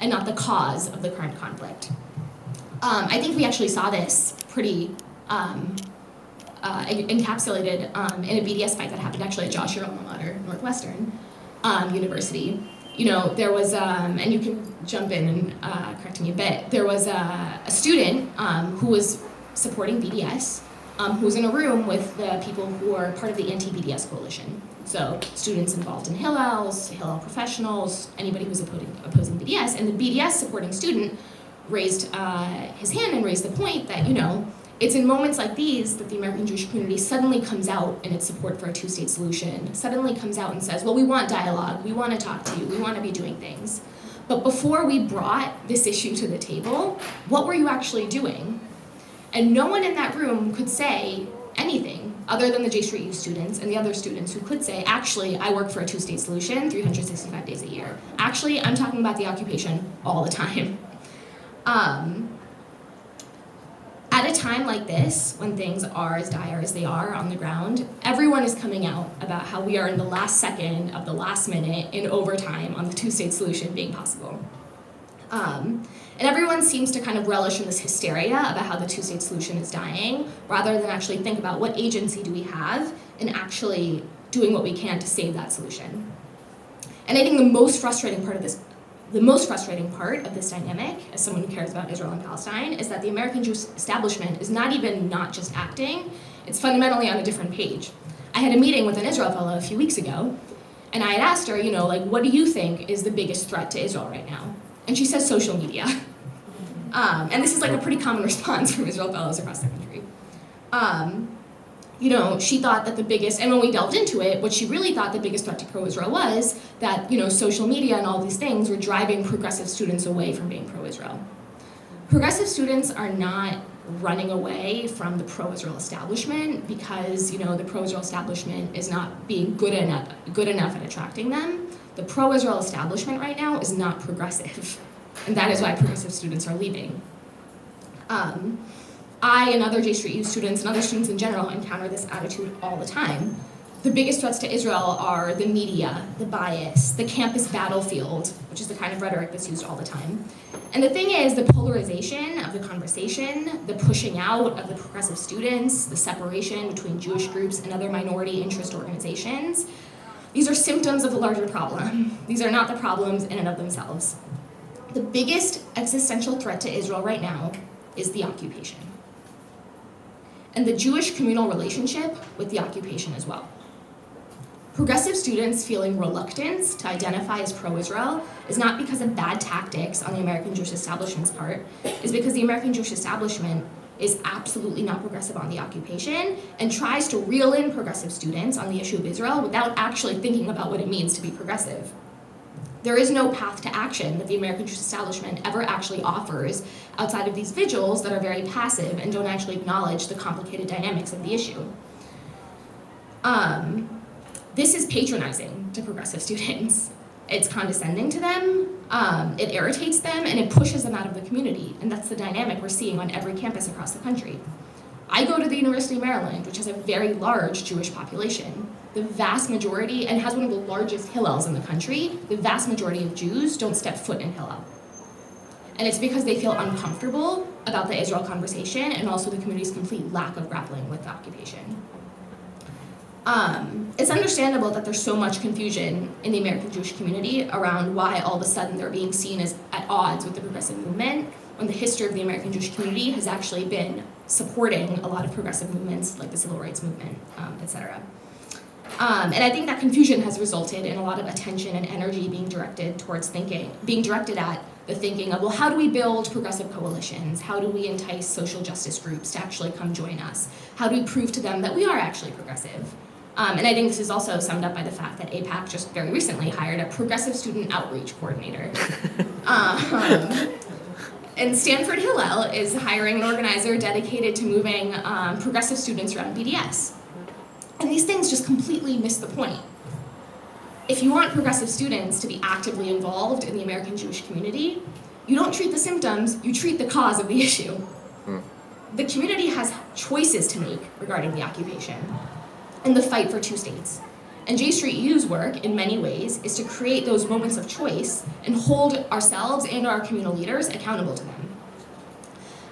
and not the cause of the current conflict. I think we actually saw this pretty encapsulated in a BDS fight that happened actually at Josh, your alma mater, Northwestern University. You know, there was, and you can jump in and correct me a bit, there was a student who was supporting BDS, who was in a room with the people who are part of the anti-BDS coalition. So students involved in Hillels, Hillel professionals, anybody who's opposing BDS, and the BDS supporting student raised his hand and raised the point that, you know, it's in moments like these that the American Jewish community suddenly comes out in its support for a two-state solution, suddenly comes out and says, well, we want dialogue, we want to talk to you, we want to be doing things. But before we brought this issue to the table, what were you actually doing? And no one in that room could say anything other than the J Street U students and the other students who could say, actually, I work for a two-state solution 365 days a year. Actually, I'm talking about the occupation all the time. At a time like this, when things are as dire as they are on the ground, everyone is coming out about how we are in the last second of the last minute in overtime on the two-state solution being possible. And everyone seems to kind of relish in this hysteria about how the two-state solution is dying, rather than actually think about what agency do we have in actually doing what we can to save that solution. And I think the most frustrating part of this dynamic, as someone who cares about Israel and Palestine, is that the American Jewish establishment is not just acting, it's fundamentally on a different page. I had a meeting with an Israel fellow a few weeks ago, and I had asked her, you know, like, what do you think is the biggest threat to Israel right now? And she says social media. And this is like a pretty common response from Israel fellows across the country. You know, she thought that the biggest, and when we delved into it, what she really thought the biggest threat to pro-Israel was that, you know, social media and all these things were driving progressive students away from being pro-Israel. Progressive students are not running away from the pro-Israel establishment because, you know, the pro-Israel establishment is not being good enough at attracting them. The pro-Israel establishment right now is not progressive, and that is why progressive students are leaving. I and other J Street U students and other students in general encounter this attitude all the time. The biggest threats to Israel are the media, the bias, the campus battlefield, which is the kind of rhetoric that's used all the time. And the thing is, the polarization of the conversation, the pushing out of the progressive students, the separation between Jewish groups and other minority interest organizations, these are symptoms of the larger problem. These are not the problems in and of themselves. The biggest existential threat to Israel right now is the occupation, and the Jewish communal relationship with the occupation as well. Progressive students feeling reluctance to identify as pro-Israel is not because of bad tactics on the American Jewish establishment's part, it's because the American Jewish establishment is absolutely not progressive on the occupation and tries to reel in progressive students on the issue of Israel without actually thinking about what it means to be progressive. There is no path to action that the American Jewish establishment ever actually offers outside of these vigils that are very passive and don't actually acknowledge the complicated dynamics of the issue. This is patronizing to progressive students. It's condescending to them, it irritates them, and it pushes them out of the community. And that's the dynamic we're seeing on every campus across the country. I go to the University of Maryland, which has a very large Jewish population. The vast majority, and has one of the largest Hillels in the country, the vast majority of Jews don't step foot in Hillel. And it's because they feel uncomfortable about the Israel conversation and also the community's complete lack of grappling with the occupation. It's understandable that there's so much confusion in the American Jewish community around why all of a sudden they're being seen as at odds with the progressive movement, when the history of the American Jewish community has actually been supporting a lot of progressive movements like the civil rights movement, etc. And I think that confusion has resulted in a lot of attention and energy being directed at the thinking of, well, how do we build progressive coalitions? How do we entice social justice groups to actually come join us? How do we prove to them that we are actually progressive? And I think this is also summed up by the fact that AIPAC just very recently hired a progressive student outreach coordinator. And Stanford Hillel is hiring an organizer dedicated to moving progressive students around BDS. And these things just completely miss the point. If you want progressive students to be actively involved in the American Jewish community, you don't treat the symptoms, you treat the cause of the issue. The community has choices to make regarding the occupation and the fight for two states. And J Street U's work, in many ways, is to create those moments of choice and hold ourselves and our communal leaders accountable to them.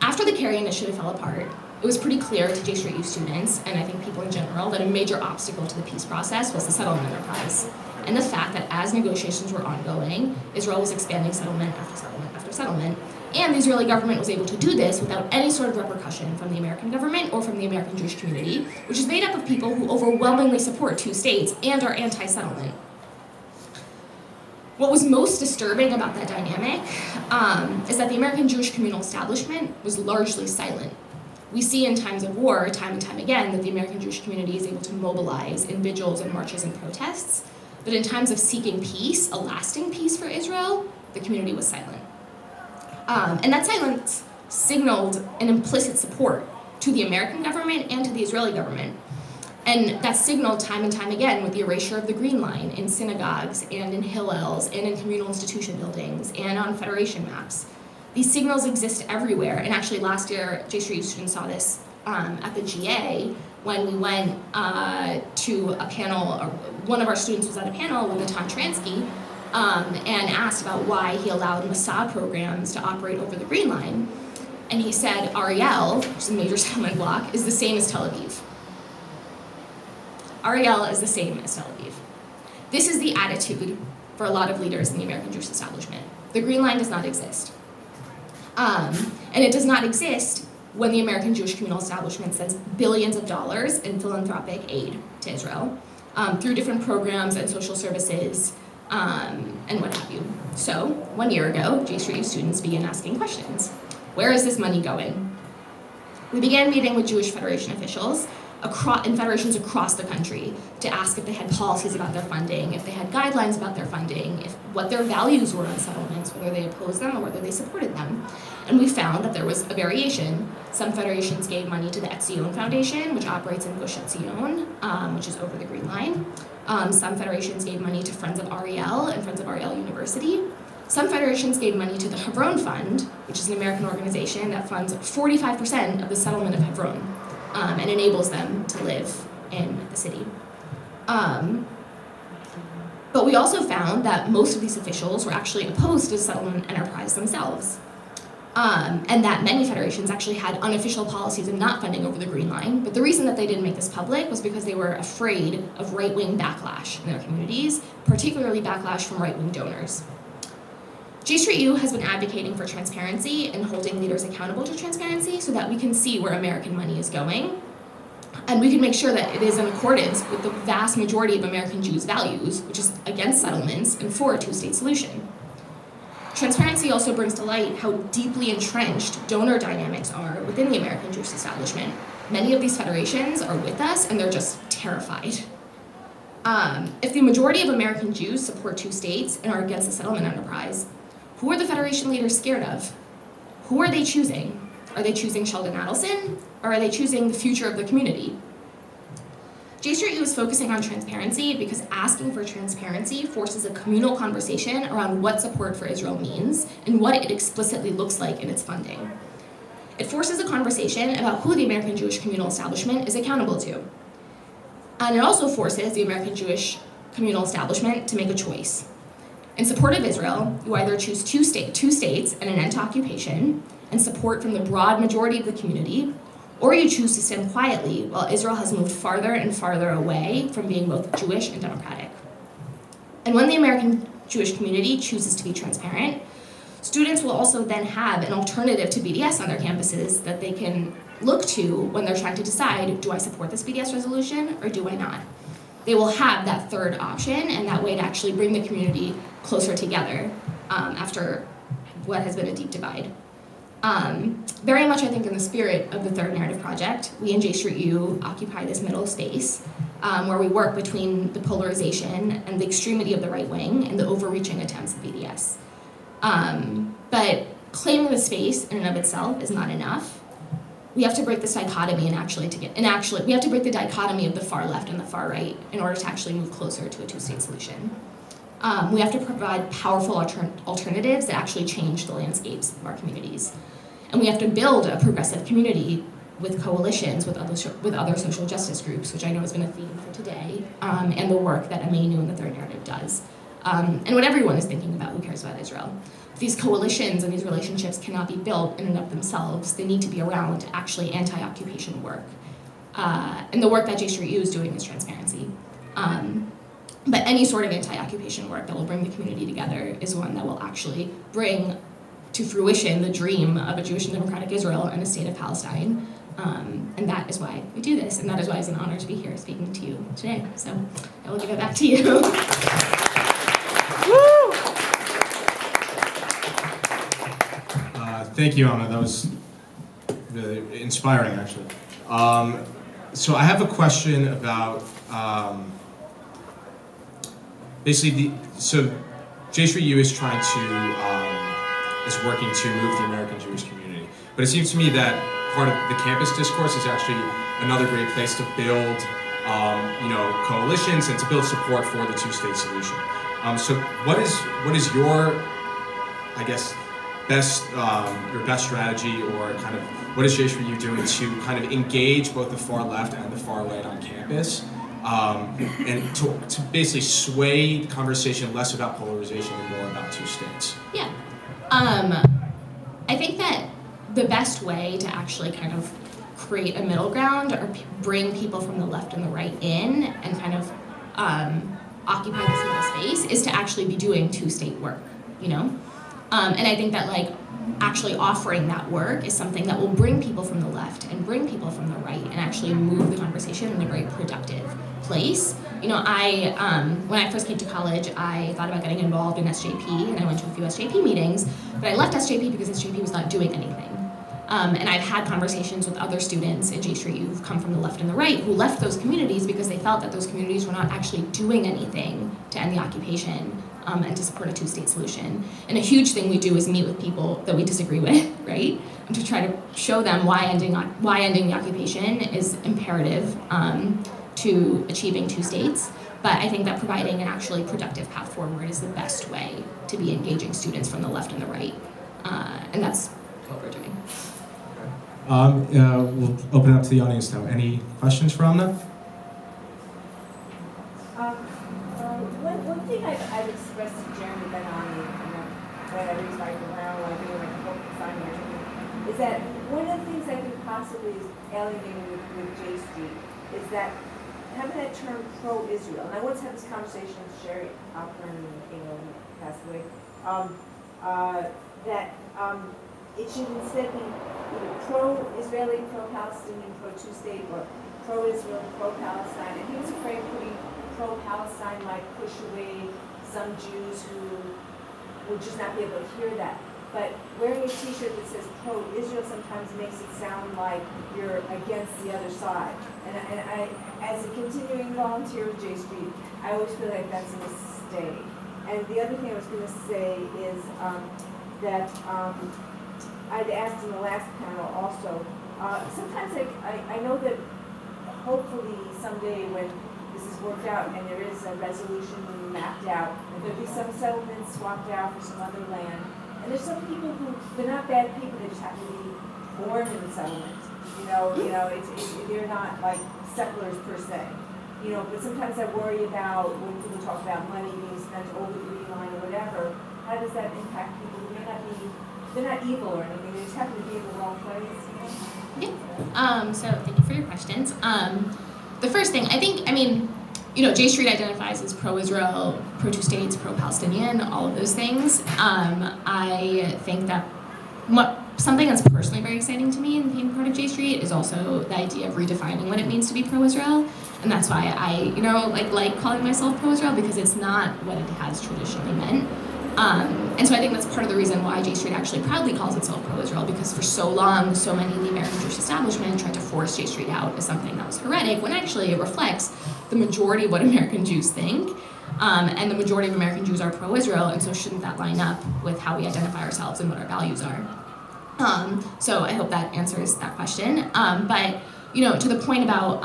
After the Kerry Initiative fell apart, it was pretty clear to J Street U students, and I think people in general, that a major obstacle to the peace process was the settlement enterprise, and the fact that as negotiations were ongoing, Israel was expanding settlement after settlement after settlement, and the Israeli government was able to do this without any sort of repercussion from the American government or from the American Jewish community, which is made up of people who overwhelmingly support two states and are anti-settlement. What was most disturbing about that dynamic is that the American Jewish communal establishment was largely silent. We see in times of war, time and time again, that the American Jewish community is able to mobilize in vigils and marches and protests, but in times of seeking peace, a lasting peace for Israel, the community was silent. And that silence signaled an implicit support to the American government and to the Israeli government. And that's signaled time and time again with the erasure of the Green Line in synagogues and in hillels and in communal institution buildings and on federation maps. These signals exist everywhere, and actually last year, J Street U students saw this at the GA when we went to a panel, or one of our students was at a panel with Natan Transky, and asked about why he allowed Mossad programs to operate over the Green Line. And he said Ariel, which is a major settlement block, is the same as Tel Aviv. Ariel is the same as Tel Aviv. This is the attitude for a lot of leaders in the American Jewish establishment. The Green Line does not exist. And it does not exist when the American Jewish communal establishment sends billions of dollars in philanthropic aid to Israel through different programs and social services and what have you. So 1 year ago, J Street U students began asking questions. Where is this money going? We began meeting with Jewish Federation officials in federations across the country to ask if they had policies about their funding, if they had guidelines about their funding, what their values were on settlements, whether they opposed them or whether they supported them. And we found that there was a variation. Some federations gave money to the Etzion Foundation, which operates in Gush Etzion, which is over the Green Line. Some federations gave money to Friends of Ariel and Friends of Ariel University. Some federations gave money to the Hebron Fund, which is an American organization that funds 45% of the settlement of Hebron and enables them to live in the city. But we also found that most of these officials were actually opposed to the settlement enterprise themselves. And that many federations actually had unofficial policies of not funding over the Green Line, but the reason that they didn't make this public was because they were afraid of right-wing backlash in their communities, particularly backlash from right-wing donors. J Street U has been advocating for transparency and holding leaders accountable to transparency so that we can see where American money is going, and we can make sure that it is in accordance with the vast majority of American Jews' values, which is against settlements and for a two-state solution. Transparency also brings to light how deeply entrenched donor dynamics are within the American Jewish establishment. Many of these federations are with us, and they're just terrified. If the majority of American Jews support two states and are against the settlement enterprise, who are the federation leaders scared of? Who are they choosing? Are they choosing Sheldon Adelson, or are they choosing the future of the community? J Street U is focusing on transparency because asking for transparency forces a communal conversation around what support for Israel means and what it explicitly looks like in its funding. It forces a conversation about who the American Jewish communal establishment is accountable to. And it also forces the American Jewish communal establishment to make a choice. In support of Israel, you either choose two states and an end to occupation and support from the broad majority of the community, or you choose to stand quietly while Israel has moved farther and farther away from being both Jewish and democratic. And when the American Jewish community chooses to be transparent, students will also then have an alternative to BDS on their campuses that they can look to when they're trying to decide, do I support this BDS resolution or do I not? They will have that third option and that way to actually bring the community closer together after what has been a deep divide. Very much, I think, in the spirit of the Third Narrative Project, we in J Street U occupy this middle space where we work between the polarization and the extremity of the right wing and the overreaching attempts of BDS. But claiming the space in and of itself is not enough. We have to break this dichotomy we have to break the dichotomy of the far left and the far right in order to actually move closer to a two-state solution. We have to provide powerful alternatives that actually change the landscapes of our communities. And we have to build a progressive community with coalitions, with other social justice groups, which I know has been a theme for today, and the work that Amenu and the Third Narrative does. And what everyone is thinking about who cares about Israel. If these coalitions and these relationships cannot be built in and of themselves, they need to be around actually anti-occupation work. And the work that J Street U is doing is transparency. But any sort of anti-occupation work that will bring the community together is one that will actually bring to fruition the dream of a Jewish and democratic Israel and a state of Palestine. And that is why we do this, and that is why it's an honor to be here speaking to you today. So I will give it back to you. Thank you, Amna. That was really inspiring, actually. So I have a question about basically so J Street U is trying to is working to move the American Jewish community, but it seems to me that part of the campus discourse is actually another great place to build coalitions and to build support for the two-state solution. So what is your, I guess, your best strategy, or kind of what is J Street U doing to kind of engage both the far left and the far right on campus, and to basically sway the conversation less about polarization and more about two states? Yeah. I think that the best way to actually kind of create a middle ground or bring people from the left and the right in and kind of occupy this middle space is to actually be doing two-state work, you know? And I think that actually offering that work is something that will bring people from the left and bring people from the right and actually move the conversation in a very productive place. You know, when I first came to college, I thought about getting involved in SJP, and I went to a few SJP meetings, but I left SJP because SJP was not doing anything. And I've had conversations with other students in J Street U who've come from the left and the right who left those communities because they felt that those communities were not actually doing anything to end the occupation and to support a two-state solution. And a huge thing we do is meet with people that we disagree with, right? And to try to show them why ending the occupation is imperative to achieving two states. But I think that providing an actually productive path forward is the best way to be engaging students from the left and the right. And that's what we're doing. We'll open it up to the audience now. Any questions for Amna? One thing I've expressed to Jeremy Benani, when I was like around, when I think like a book signing or something, is that one of the things I think possibly is alienating with J Street is that having that term pro-Israel, and I once had this conversation with Sherry Alpern, who passed away, that it should instead be either pro-Israeli, pro-Palestinian, pro-two-state, or pro-Israel, pro-Palestine. And he was afraid putting pro-Palestine might push away some Jews who would just not be able to hear that. But wearing a t-shirt that says pro-Israel sometimes makes it sound like you're against the other side. And I, as a continuing volunteer with J Street, I always feel like that's a mistake. And the other thing I was going to say is that I'd asked in the last panel also, sometimes I know that hopefully someday when this is worked out and there is a resolution mapped out, there'll be some settlements swapped out for some other land. And there's some people who, they're not bad people, they just happen to be born in the settlement. They're not like settlers per se. But sometimes I worry about when people talk about money being spent over the green line or whatever, how does that impact people who may not be, they're not evil or anything, they just happen to be in the wrong place. Yeah. So thank you for your questions. The first thing, J Street identifies as pro-Israel, pro-two states, pro-Palestinian, all of those things. I think that something that's personally very exciting to me in being part of J Street is also the idea of redefining what it means to be pro-Israel. And that's why I, like calling myself pro-Israel, because it's not what it has traditionally meant. And so I think that's part of the reason why J Street actually proudly calls itself pro-Israel, because for so long, so many in the American Jewish establishment tried to force J Street out as something that was heretic, when actually it reflects the majority of what American Jews think. And the majority of American Jews are pro-Israel, and so shouldn't that line up with how we identify ourselves and what our values are? So I hope that answers that question. But to the point about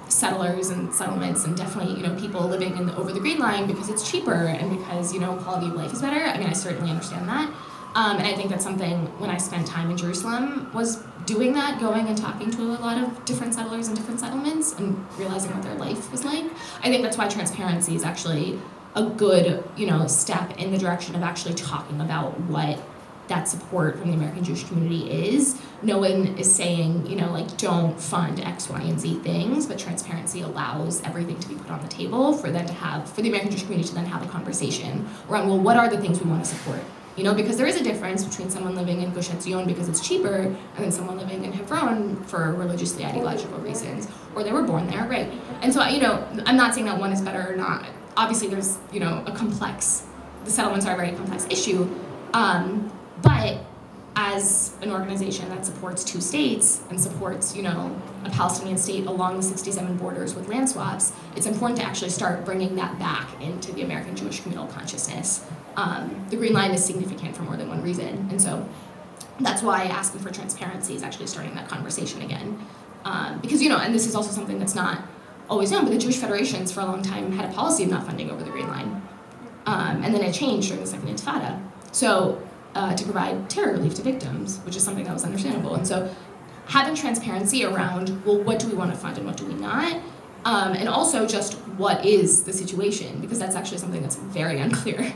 settlers and settlements, and definitely people living over the Green Line because it's cheaper and because quality of life is better. I certainly understand that. And I think that's something, when I spent time in Jerusalem, was doing that, going and talking to a lot of different settlers and different settlements and realizing what their life was like. I think that's why transparency is actually a good, step in the direction of actually talking about what that support from the American Jewish community is. No one is saying, don't fund X, Y, and Z things, but transparency allows everything to be put on the table for the American Jewish community to then have a conversation around, well, what are the things we want to support? Because there is a difference between someone living in Gush Etzion because it's cheaper and then someone living in Hebron for religiously ideological reasons, or they were born there, right? And so, I'm not saying that one is better or not. Obviously, there's, the settlements are a very complex issue, but as an organization that supports two states and supports, a Palestinian state along the 67 borders with land swaps, it's important to actually start bringing that back into the American Jewish communal consciousness. The Green Line is significant for more than one reason, and so that's why asking for transparency is actually starting that conversation again. Because, and this is also something that's not always known, but the Jewish federations for a long time had a policy of not funding over the Green Line. And then it changed during the Second Intifada. So, to provide terror relief to victims, which is something that was understandable. And so having transparency around, well, what do we want to fund and what do we not? And also just what is the situation, because that's actually something that's very unclear. If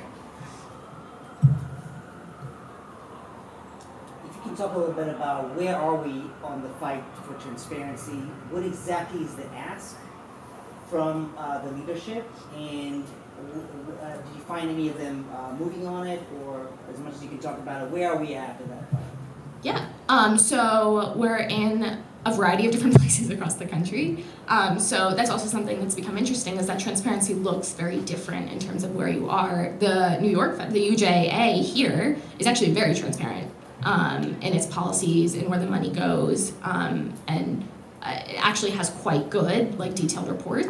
you can talk a little bit about where are we on the fight for transparency, what exactly is the ask from the leadership, and did you find any of them moving on it, or as much as you can talk about it, where are we at in that fight? Yeah, so we're in a variety of different places across the country. So that's also something that's become interesting, is that transparency looks very different in terms of where you are. The UJA here is actually very transparent in its policies and where the money goes, and it actually has quite good, detailed reports.